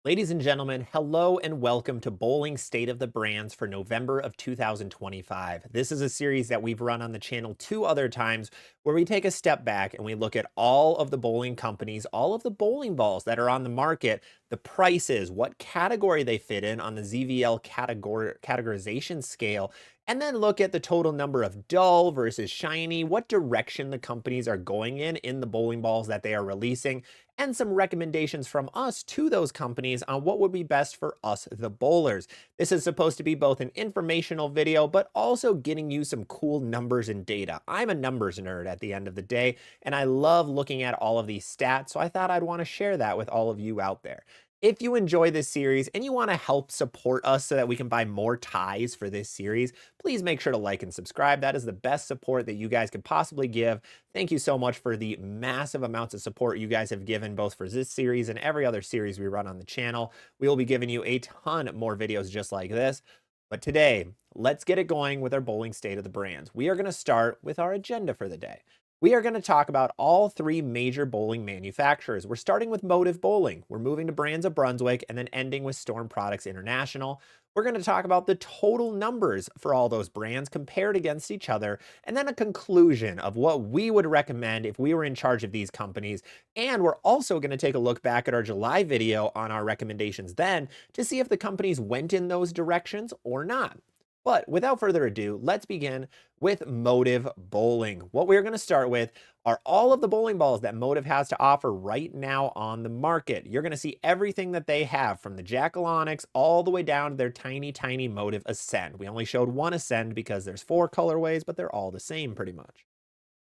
Ladies and gentlemen, hello and welcome to Bowling State of the Brands for November of 2025. This is a series that we've run on the channel two other times where we take a step back and we look at all of the bowling companies, all of the bowling balls that are on the market, the prices, what category they fit in on the ZVL categorization scale, and then look at the total number of dull versus shiny, what direction the companies are going in the bowling balls that they are releasing, and some recommendations from us to those companies on what would be best for us, the bowlers. This is supposed to be both an informational video, but also getting you some cool numbers and data. I'm a numbers nerd at the end of the day, and I love looking at all of these stats, so I thought I'd want to share that with all of you out there. If you enjoy this series and you want to help support us so that we can buy more ties for this series, please make sure to like and subscribe. That is the best support that you guys could possibly give. Thank you so much for the massive amounts of support you guys have given both for this series and every other series we run on the channel. We will be giving you a ton more videos just like this. But today, let's get it going with our bowling state of the brands. We are going to start with our agenda for the day. We are going to talk about all three major bowling manufacturers. We're starting with Motive Bowling. We're moving to Brands of Brunswick and then ending with Storm Products International. We're going to talk about the total numbers for all those brands compared against each other, and then a conclusion of what we would recommend if we were in charge of these companies. And we're also going to take a look back at our July video on our recommendations then to see if the companies went in those directions or not. But without further ado, let's begin with Motive Bowling. What we're going to start with are all of the bowling balls that Motive has to offer right now on the market. You're going to see everything that they have from the Jackal Onyx all the way down to their tiny, tiny Motive Ascend. We only showed one Ascend because there's four colorways, but they're all the same pretty much.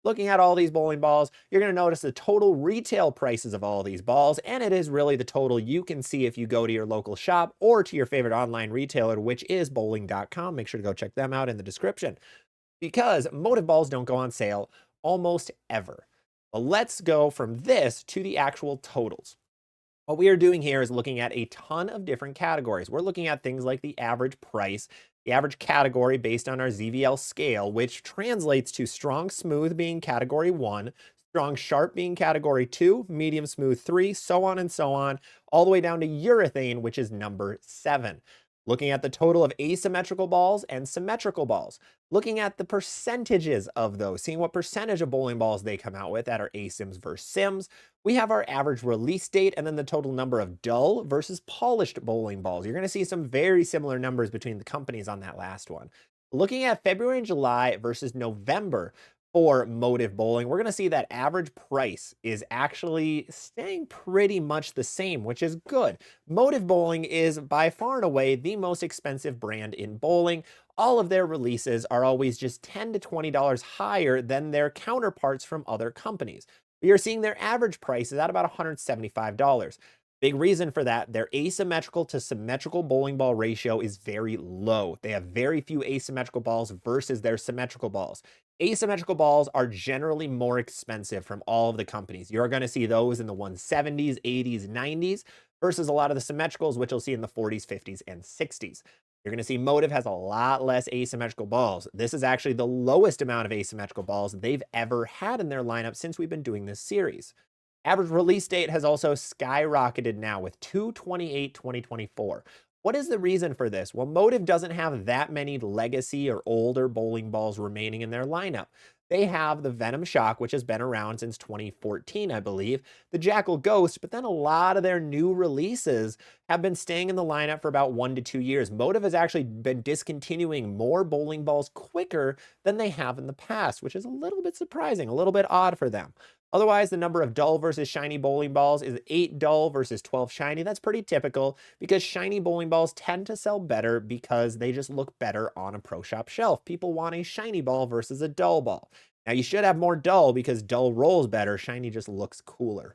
Looking at all these bowling balls, you're going to notice the total retail prices of all these balls, and it is really the total you can see if you go to your local shop or to your favorite online retailer, which is bowling.com. Make sure to go check them out in the description because Motive balls don't go on sale almost ever. But let's go from this to the actual totals. What we are doing here is looking at a ton of different categories. We're looking at things like the average price, the average category based on our ZVL scale, which translates to strong smooth being category 1, strong sharp being category 2, medium smooth 3, so on, all the way down to urethane, which is number 7. Looking at the total of asymmetrical balls and symmetrical balls. Looking at the percentages of those, seeing what percentage of bowling balls they come out with that are asims versus sims. We have our average release date and then the total number of dull versus polished bowling balls. You're going to see some very similar numbers between the companies on that last one. Looking at February and July versus November for Motive Bowling, we're going to see that average price is actually staying pretty much the same, which is good. Motive Bowling is by far and away the most expensive brand in bowling. All of their releases are always just $10 to $20 higher than their counterparts from other companies. We are seeing their average price is at about $175. Big reason for that, their asymmetrical to symmetrical bowling ball ratio is very low. They have very few asymmetrical balls versus their symmetrical balls. Asymmetrical balls are generally more expensive from all of the companies. You're going to see those in the 170s, 80s, 90s versus a lot of the symmetricals, which you'll see in the 40s, 50s, and 60s. You're going to see Motive has a lot less asymmetrical balls. This is actually the lowest amount of asymmetrical balls they've ever had in their lineup since we've been doing this series. Average release date has also skyrocketed now with 2/28/2024. What is the reason for this? Well, Motive doesn't have that many legacy or older bowling balls remaining in their lineup. They have the Venom Shock, which has been around since 2014, I believe, the Jackal Ghost, but then a lot of their new releases have been staying in the lineup for about 1 to 2 years. Motive has actually been discontinuing more bowling balls quicker than they have in the past, which is a little bit surprising, a little bit odd for them. Otherwise, the number of dull versus shiny bowling balls is 8 dull versus 12 shiny. That's pretty typical because shiny bowling balls tend to sell better because they just look better on a pro shop shelf. People want a shiny ball versus a dull ball. Now, you should have more dull because dull rolls better. Shiny just looks cooler.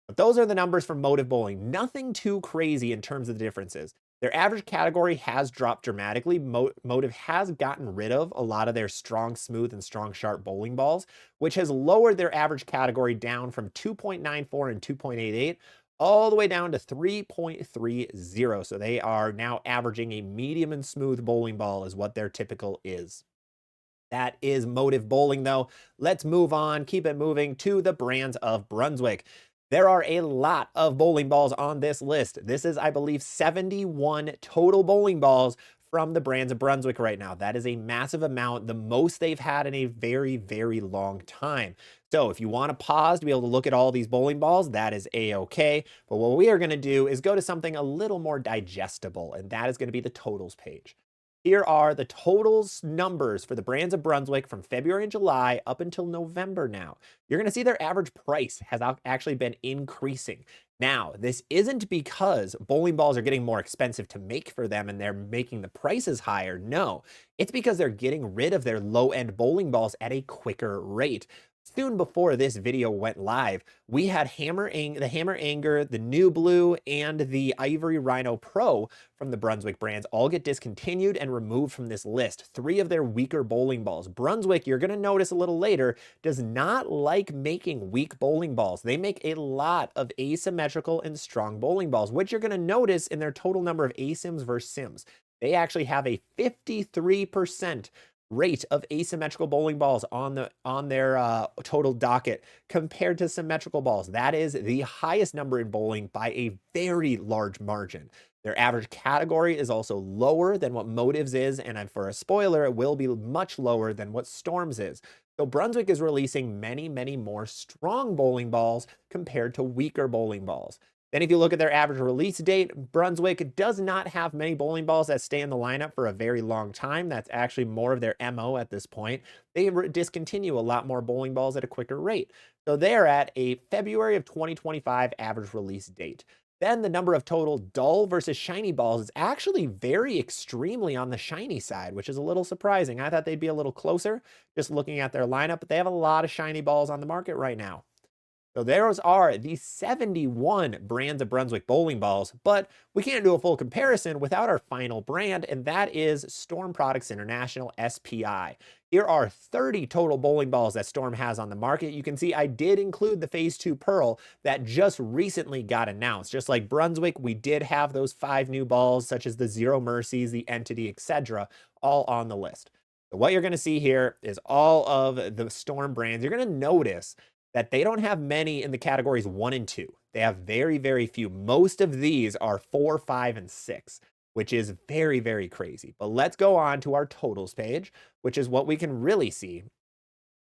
But those are the numbers for Motive Bowling. Nothing too crazy in terms of the differences. Their average category has dropped dramatically. Motive has gotten rid of a lot of their strong, smooth, and strong, sharp bowling balls, which has lowered their average category down from 2.94 and 2.88 all the way down to 3.30. So they are now averaging a medium and smooth bowling ball is what their typical is. That is Motive Bowling, though. Let's move on, keep it moving to the Brands of Brunswick. There are a lot of bowling balls on this list. This is, I believe, 71 total bowling balls from the brands of Brunswick right now. That is a massive amount, the most they've had in a very, very long time. So if you want to pause to be able to look at all these bowling balls, that is a-okay. But what we are going to do is go to something a little more digestible, and that is going to be the totals page. Here are the totals numbers for the brands of Brunswick from February and July up until November now. You're going to see their average price has actually been increasing. Now, this isn't because bowling balls are getting more expensive to make for them and they're making the prices higher. No, it's because they're getting rid of their low-end bowling balls at a quicker rate. Soon before this video went live, we had the Hammer Anger, the New Blue, and the Ivory Rhino Pro from the Brunswick brands all get discontinued and removed from this list. 3 of their weaker bowling balls. Brunswick, you're going to notice a little later, does not like making weak bowling balls. They make a lot of asymmetrical and strong bowling balls, which you're going to notice in their total number of asims versus sims. They actually have a 53% rate of asymmetrical bowling balls on their total docket compared to symmetrical balls. That is the highest number in bowling by a very large margin. Their average category is also lower than what Motives is, and for a spoiler, it will be much lower than what Storms is. So Brunswick is releasing many, many more strong bowling balls compared to weaker bowling balls. Then if you look at their average release date, Brunswick does not have many bowling balls that stay in the lineup for a very long time. That's actually more of their MO at this point. They discontinue a lot more bowling balls at a quicker rate. So they're at a February of 2025 average release date. Then the number of total dull versus shiny balls is actually very extremely on the shiny side, which is a little surprising. I thought they'd be a little closer just looking at their lineup, but they have a lot of shiny balls on the market right now. So those are the 71 brands of Brunswick bowling balls, but we can't do a full comparison without our final brand, and that is Storm Products International, SPI. Here are 30 total bowling balls that Storm has on the market. You can see I did include the Phase 2 Pearl that just recently got announced. Just like Brunswick, we did have those 5 new balls, such as the Zero Mercies, the Entity, etc., all on the list. So what you're going to see here is all of the Storm brands. You're going to notice that they don't have many in the categories 1 and 2. They have very, very few. Most of these are 4, 5, and 6, which is very, very crazy. But let's go on to our totals page, which is what we can really see.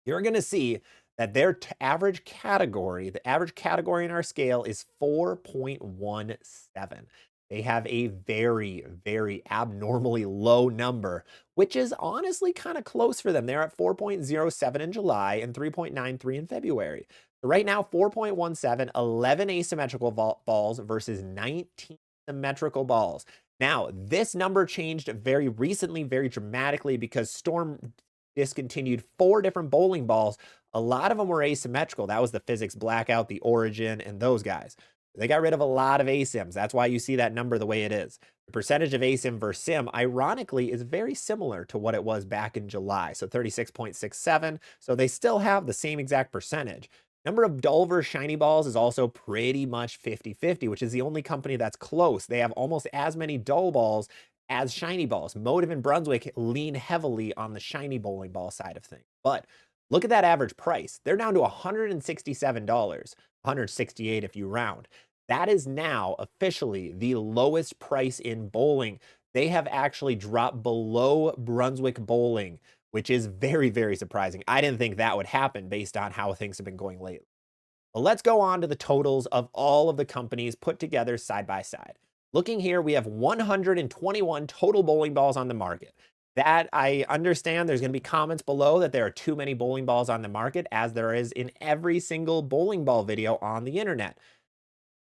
You're going to see that their average category, the average category in our scale is 4.17. They have a very, very abnormally low number, which is honestly kind of close for them. They're at 4.07 in July and 3.93 in February. So right now, 4.17, 11 asymmetrical balls versus 19 symmetrical balls. Now, this number changed very recently, very dramatically, because Storm discontinued 4 different bowling balls. A lot of them were asymmetrical. That was the Physics Blackout, the Origin, and those guys. They got rid of a lot of ASIMs. That's why you see that number the way it is. The percentage of ASIM versus SIM, ironically, is very similar to what it was back in July. So 36.67. So they still have the same exact percentage. Number of dull versus shiny balls is also pretty much 50-50, which is the only company that's close. They have almost as many dull balls as shiny balls. Motive and Brunswick lean heavily on the shiny bowling ball side of things. But look at that average price. They're down to $167, $168 if you round. That is now officially the lowest price in bowling. They have actually dropped below Brunswick Bowling, which is very, very surprising. I didn't think that would happen based on how things have been going lately. But let's go on to the totals of all of the companies put together side by side. Looking here, we have 121 total bowling balls on the market. That I understand there's going to be comments below that there are too many bowling balls on the market, as there is in every single bowling ball video on the internet.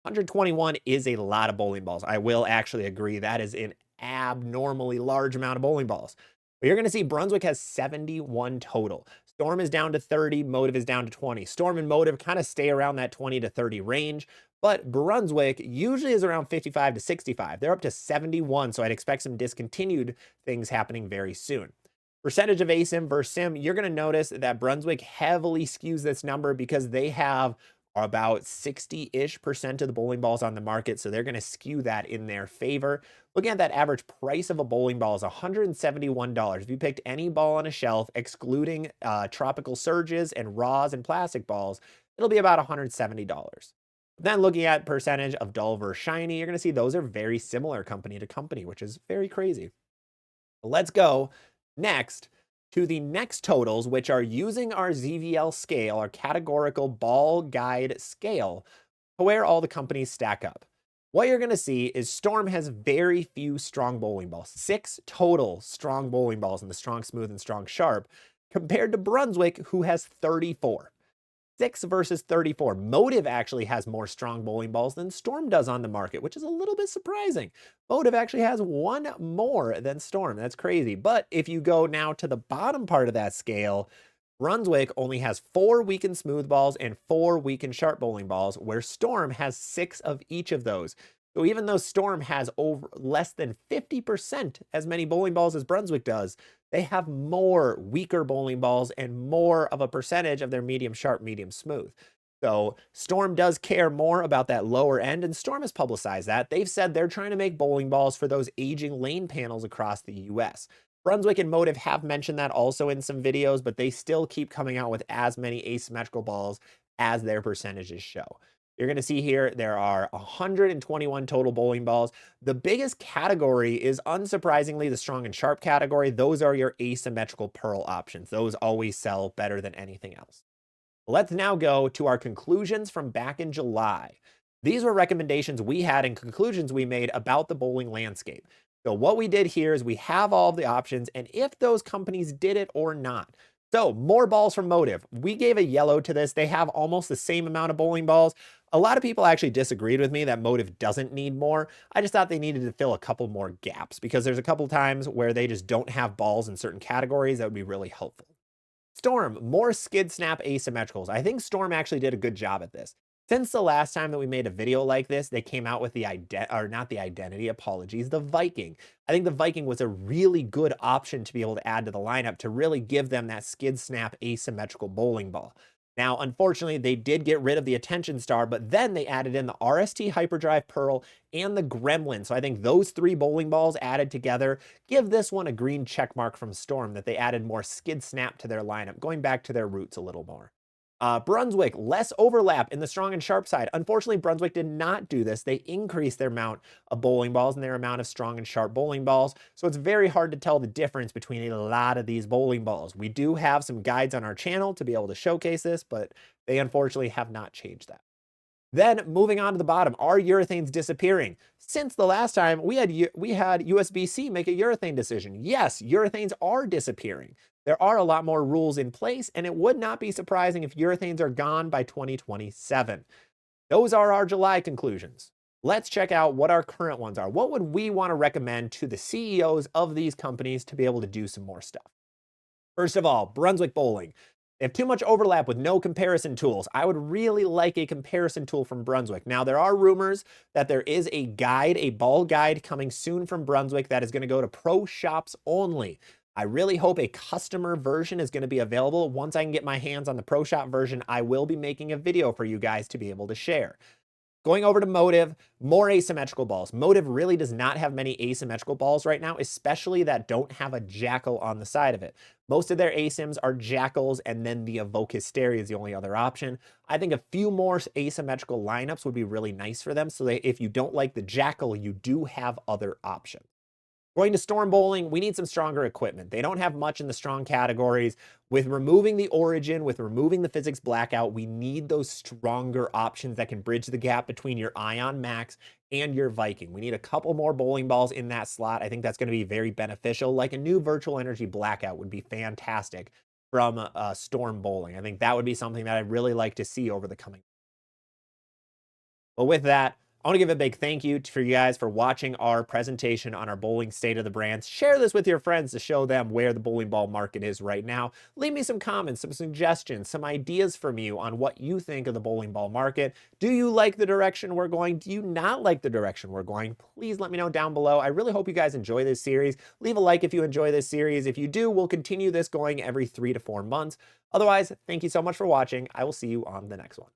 121 is a lot of bowling balls. I will actually agree that is an abnormally large amount of bowling balls. But you're going to see Brunswick has 71 total. Storm is down to 30, Motive is down to 20. Storm and Motive kind of stay around that 20 to 30 range, but Brunswick usually is around 55 to 65. They're up to 71, so I'd expect some discontinued things happening very soon. Percentage of ASIM versus SIM, you're going to notice that Brunswick heavily skews this number because they have about 60-ish% of the bowling balls on the market, so they're going to skew that in their favor. Looking at that average price of a bowling ball is $171. If you picked any ball on a shelf, excluding tropical surges and raws and plastic balls, it'll be about $170. Then looking at percentage of dull versus shiny, you're going to see those are very similar company to company, which is very crazy. Let's go next to the next totals, which are using our ZVL scale, our categorical ball guide scale, to where all the companies stack up. What you're going to see is Storm has very few strong bowling balls, 6 total strong bowling balls in the strong smooth and strong sharp, compared to Brunswick, who has 34. 6 versus 34. Motive actually has more strong bowling balls than Storm does on the market, which is a little bit surprising. Motive actually has 1 more than Storm. That's crazy. But if you go now to the bottom part of that scale, Brunswick only has 4 weakened smooth balls and 4 weakened sharp bowling balls, where Storm has 6 of each of those. So even though Storm has over less than 50% as many bowling balls as Brunswick does, they have more weaker bowling balls and more of a percentage of their medium sharp, medium smooth. So Storm does care more about that lower end, and Storm has publicized that. They've said they're trying to make bowling balls for those aging lane panels across the US. Brunswick and Motive have mentioned that also in some videos, but they still keep coming out with as many asymmetrical balls as their percentages show. You're going to see here there are 121 total bowling balls. The biggest category is unsurprisingly the strong and sharp category. Those are your asymmetrical pearl options. Those always sell better than anything else. Let's now go to our conclusions from back in July. These were recommendations we had and conclusions we made about the bowling landscape. So what we did here is we have all of the options and if those companies did it or not. So more balls from Motive. We gave a yellow to this. They have almost the same amount of bowling balls. A lot of people actually disagreed with me that Motive doesn't need more. I just thought they needed to fill a couple more gaps because there's a couple times where they just don't have balls in certain categories that would be really helpful. Storm, more skid snap asymmetricals. I think Storm actually did a good job at this. Since the last time that we made a video like this, they came out with the the Viking. I think the Viking was a really good option to be able to add to the lineup to really give them that skid snap asymmetrical bowling ball. Now, unfortunately, they did get rid of the Attention Star, but then they added in the RST Hyperdrive Pearl and the Gremlin. So I think those 3 bowling balls added together give this one a green check mark from Storm that they added more skid snap to their lineup, going back to their roots a little more. Brunswick, less overlap in the strong and sharp side. Unfortunately, Brunswick did not do this. They increased their amount of bowling balls and their amount of strong and sharp bowling balls. So it's very hard to tell the difference between a lot of these bowling balls. We do have some guides on our channel to be able to showcase this, but they unfortunately have not changed that. Then moving on to the bottom, are urethanes disappearing? Since the last time we had USB-C make a urethane decision. Yes, urethanes are disappearing. There are a lot more rules in place, and it would not be surprising if urethanes are gone by 2027. Those are our July conclusions. Let's check out what our current ones are. What would we want to recommend to the CEOs of these companies to be able to do some more stuff? First of all, Brunswick Bowling. They have too much overlap with no comparison tools. I would really like a comparison tool from Brunswick. Now, there are rumors that there is a guide, a ball guide coming soon from Brunswick that is going to go to pro shops only. I really hope a customer version is going to be available. Once I can get my hands on the pro shop version, I will be making a video for you guys to be able to share. Going over to Motive, more asymmetrical balls. Motive really does not have many asymmetrical balls right now, especially that don't have a jackal on the side of it. Most of their asyms are jackals, and then the Evoke Hysteria is the only other option. I think a few more asymmetrical lineups would be really nice for them, so that if you don't like the jackal, you do have other options. Going to Storm Bowling, we need some stronger equipment. They don't have much in the strong categories. With removing the Origin, with removing the Physics Blackout, we need those stronger options that can bridge the gap between your Ion Max and your Viking. We need a couple more bowling balls in that slot. I think that's going to be very beneficial. Like a new Virtual Energy Blackout would be fantastic from Storm Bowling. I think that would be something that I'd really like to see over the coming. But with that, I want to give a big thank you for you guys for watching our presentation on our bowling state of the brands. Share this with your friends to show them where the bowling ball market is right now. Leave me some comments, some suggestions, some ideas from you on what you think of the bowling ball market. Do you like the direction we're going? Do you not like the direction we're going? Please let me know down below. I really hope you guys enjoy this series. Leave a like if you enjoy this series. If you do, we'll continue this going every 3 to 4 months. Otherwise, thank you so much for watching. I will see you on the next one.